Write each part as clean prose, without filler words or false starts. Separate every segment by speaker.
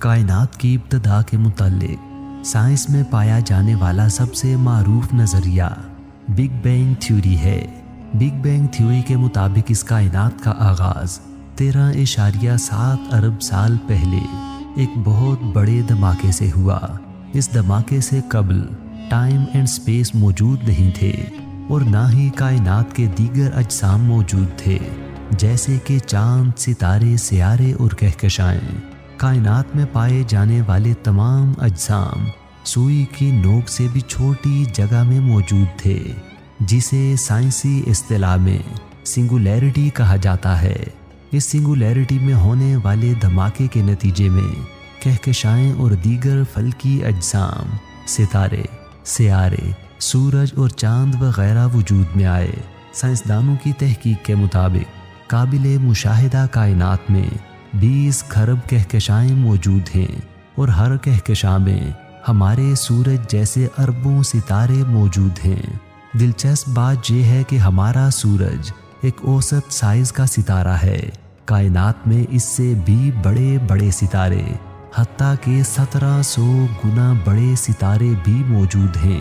Speaker 1: کائنات کی ابتدا کے متعلق سائنس میں پایا جانے والا سب سے معروف نظریہ بگ بینگ تھیوری ہے۔ بگ بینگ تھیوری کے مطابق اس کائنات کا آغاز 13.7 ارب سال پہلے ایک بہت بڑے دھماکے سے ہوا۔ اس دھماکے سے قبل ٹائم اینڈ سپیس موجود نہیں تھے اور نہ ہی کائنات کے دیگر اجسام موجود تھے، جیسے کہ چاند، ستارے، سیارے اور کہکشائیں۔ کائنات میں پائے جانے والے تمام اجسام سوئی کی نوک سے بھی چھوٹی جگہ میں موجود تھے، جسے سائنسی اصطلاح میں سنگولیرٹی کہا جاتا ہے۔ اس سنگولیرٹی میں ہونے والے دھماکے کے نتیجے میں کہکشائیں اور دیگر فلکی اجسام، ستارے، سیارے، سورج اور چاند وغیرہ وجود میں آئے۔ سائنسدانوں کی تحقیق کے مطابق قابل مشاہدہ کائنات میں 20 کھرب کہکشائیں موجود ہیں اور ہر کہکشاں میں ہمارے سورج جیسے اربوں ستارے موجود ہیں۔ دلچسپ بات یہ ہے کہ ہمارا سورج ایک اوسط سائز کا ستارہ ہے۔ کائنات میں اس سے بھی بڑے بڑے ستارے، حتیٰ کہ 1700 گنا بڑے ستارے بھی موجود ہیں۔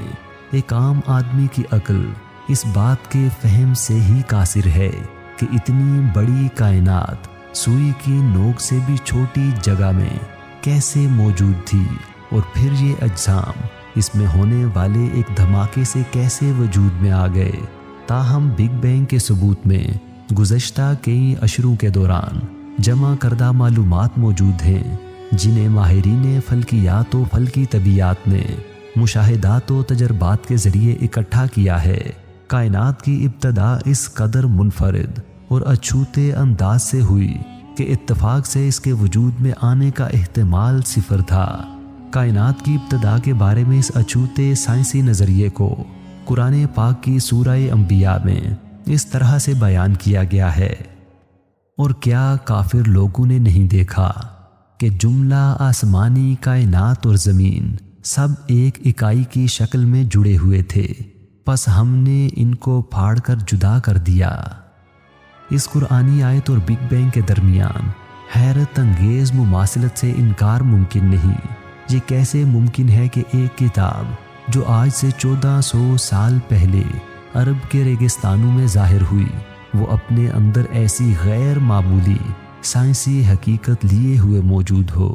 Speaker 1: ایک عام آدمی کی عقل اس بات کے فہم سے ہی قاصر ہے کہ اتنی بڑی کائنات سوئی کی نوک سے بھی چھوٹی جگہ میں کیسے موجود تھی، اور پھر یہ اجسام اس میں ہونے والے ایک دھماکے سے کیسے وجود میں آ گئے۔ تاہم بگ بینگ کے ثبوت میں گزشتہ کئی اشروں کے دوران جمع کردہ معلومات موجود ہیں، جنہیں ماہرین فلکیات و فلکی طبیعیات نے مشاہدات و تجربات کے ذریعے اکٹھا کیا ہے۔ کائنات کی ابتدا اس قدر منفرد اور اچھوتے انداز سے ہوئی کہ اتفاق سے اس کے وجود میں آنے کا احتمال صفر تھا۔ کائنات کی ابتدا کے بارے میں اس اچھوتے سائنسی نظریے کو قرآن پاک کی سورہ انبیاء میں اس طرح سے بیان کیا گیا ہے: اور کیا کافر لوگوں نے نہیں دیکھا کہ جملہ آسمانی کائنات اور زمین سب ایک اکائی کی شکل میں جڑے ہوئے تھے، پس ہم نے ان کو پھاڑ کر جدا کر دیا۔ اس قرآنی آیت اور بگ بینگ کے درمیان حیرت انگیز مماثلت سے انکار ممکن نہیں۔ یہ کیسے ممکن ہے کہ ایک کتاب جو آج سے 1400 سال پہلے عرب کے ریگستانوں میں ظاہر ہوئی، وہ اپنے اندر ایسی غیر معمولی سائنسی حقیقت لیے ہوئے موجود ہو؟